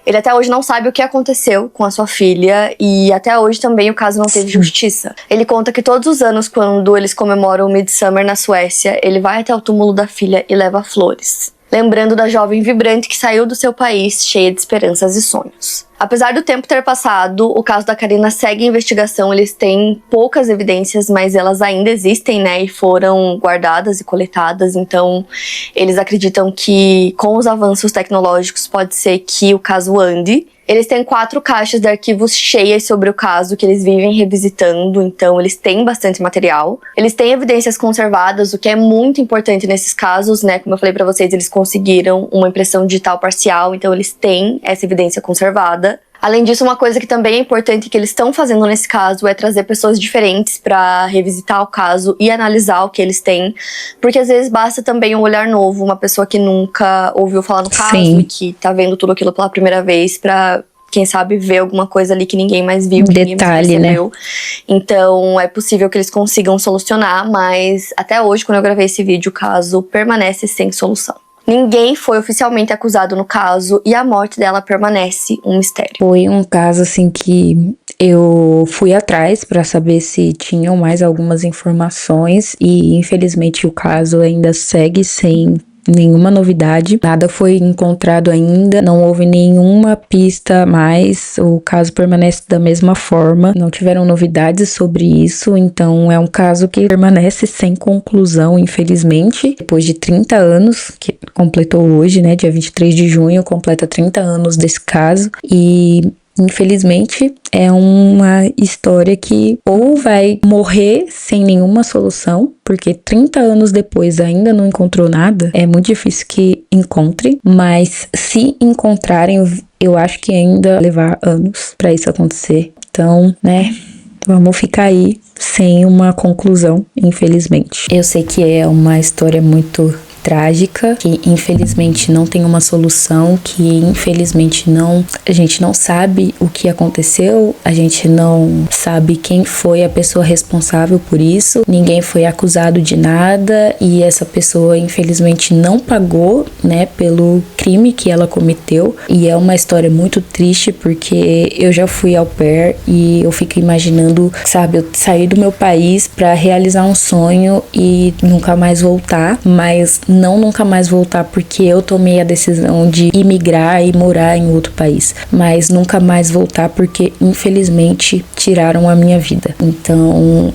até hoje não sabe o que aconteceu com a sua filha e até hoje também o caso não teve justiça. Ele conta que todos os anos, quando eles comemoram o Midsummer na Suécia, ele vai até o túmulo da filha e leva flores, lembrando da jovem vibrante que saiu do seu país cheia de esperanças e sonhos. Apesar do tempo ter passado, o caso da Karina segue em investigação. Eles têm poucas evidências, mas elas ainda existem, né, e foram guardadas e coletadas. Então, eles acreditam que com os avanços tecnológicos pode ser que o caso ande. Eles têm 4 caixas de arquivos cheias sobre o caso que eles vivem revisitando, então eles têm bastante material. Eles têm evidências conservadas, o que é muito importante nesses casos, né? Como eu falei pra vocês, eles conseguiram uma impressão digital parcial, então eles têm essa evidência conservada. Além disso, uma coisa que também é importante que eles estão fazendo nesse caso é trazer pessoas diferentes para revisitar o caso e analisar o que eles têm, porque às vezes basta também um olhar novo, uma pessoa que nunca ouviu falar no caso e que tá vendo tudo aquilo pela primeira vez pra, quem sabe, ver alguma coisa ali que ninguém mais viu, que ninguém mais percebeu. Né? Então, é possível que eles consigam solucionar, mas até hoje, quando eu gravei esse vídeo, o caso permanece sem solução. Ninguém foi oficialmente acusado no caso e a morte dela permanece um mistério. Foi um caso assim que eu fui atrás para saber se tinham mais algumas informações e infelizmente o caso ainda segue sem nenhuma novidade, nada foi encontrado ainda, não houve nenhuma pista mais, o caso permanece da mesma forma, não tiveram novidades sobre isso, então é um caso que permanece sem conclusão, infelizmente, depois de 30 anos, que completou hoje, né, dia 23 de junho, completa 30 anos desse caso, e infelizmente é uma história que ou vai morrer sem nenhuma solução, porque 30 anos depois ainda não encontrou nada, é muito difícil que encontre, mas se encontrarem, eu acho que ainda vai levar anos para isso acontecer. Então, né, vamos ficar aí sem uma conclusão, infelizmente. Eu sei que é uma história muito trágica, que infelizmente não tem uma solução, que infelizmente a gente não sabe o que aconteceu, a gente não sabe quem foi a pessoa responsável por isso, ninguém foi acusado de nada e essa pessoa infelizmente não pagou, né, pelo crime que ela cometeu, e é uma história muito triste porque eu já fui au pair e eu fico imaginando, sabe, eu sair do meu país para realizar um sonho e nunca mais voltar, mas não nunca mais voltar porque eu tomei a decisão de imigrar e morar em outro país, mas nunca mais voltar porque infelizmente tiraram a minha vida. Então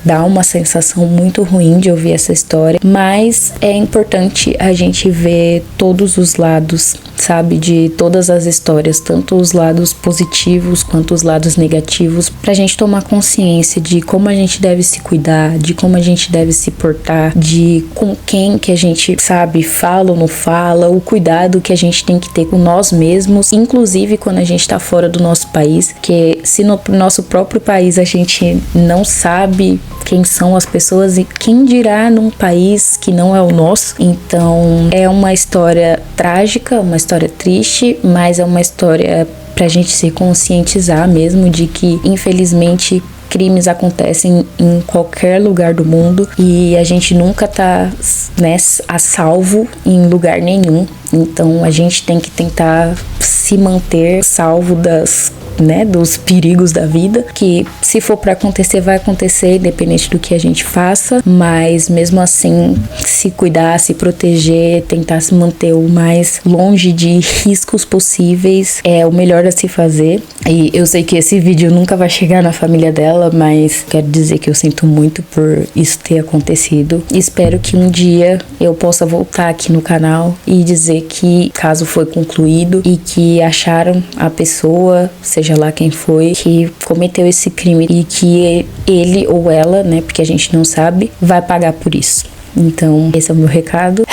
dá uma sensação muito ruim de ouvir essa história, mas é importante a gente ver todos os lados sabe, de todas as histórias, tanto os lados positivos quanto os lados negativos, pra gente tomar consciência de como a gente deve se cuidar, de como a gente deve se portar, de com quem que a gente, sabe, fala ou não fala, o cuidado que a gente tem que ter com nós mesmos, inclusive quando a gente tá fora do nosso país, que se no nosso próprio país a gente não sabe quem são as pessoas, e quem dirá num país que não é o nosso. Então é uma história trágica, uma história triste, mas é uma história pra gente se conscientizar mesmo de que, infelizmente, crimes acontecem em qualquer lugar do mundo e a gente nunca tá, né, a salvo em lugar nenhum. Então a gente tem que tentar se manter salvo dos perigos da vida, que se for para acontecer, vai acontecer, independente do que a gente faça, mas mesmo assim, se cuidar, se proteger, tentar se manter o mais longe de riscos possíveis é o melhor a se fazer. E eu sei que esse vídeo nunca vai chegar na família dela, mas quero dizer que eu sinto muito por isso ter acontecido. Espero que um dia eu possa voltar aqui no canal e dizer que o caso foi concluído e que acharam a pessoa, seja lá quem foi, que cometeu esse crime e que ele ou ela, né, porque a gente não sabe, vai pagar por isso. Então, esse é o meu recado.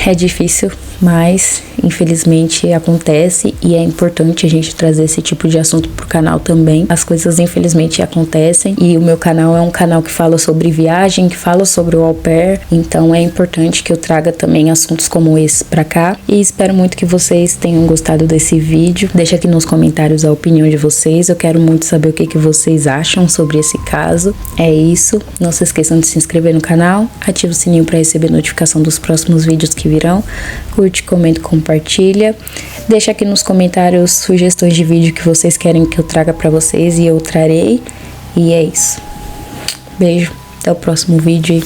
É difícil, mas infelizmente acontece e é importante a gente trazer esse tipo de assunto pro canal também. As coisas infelizmente acontecem e o meu canal é um canal que fala sobre viagem, que fala sobre o au pair, então é importante que eu traga também assuntos como esse pra cá. E espero muito que vocês tenham gostado desse vídeo. Deixa aqui nos comentários a opinião de vocês, eu quero muito saber o que vocês acham sobre esse caso. É isso, não se esqueçam de se inscrever no canal, ativa o sininho para receber notificação dos próximos vídeos que virão, curte, comenta, compartilha, deixa aqui nos comentários sugestões de vídeo que vocês querem que eu traga pra vocês e eu trarei, e é isso. Beijo, até o próximo vídeo.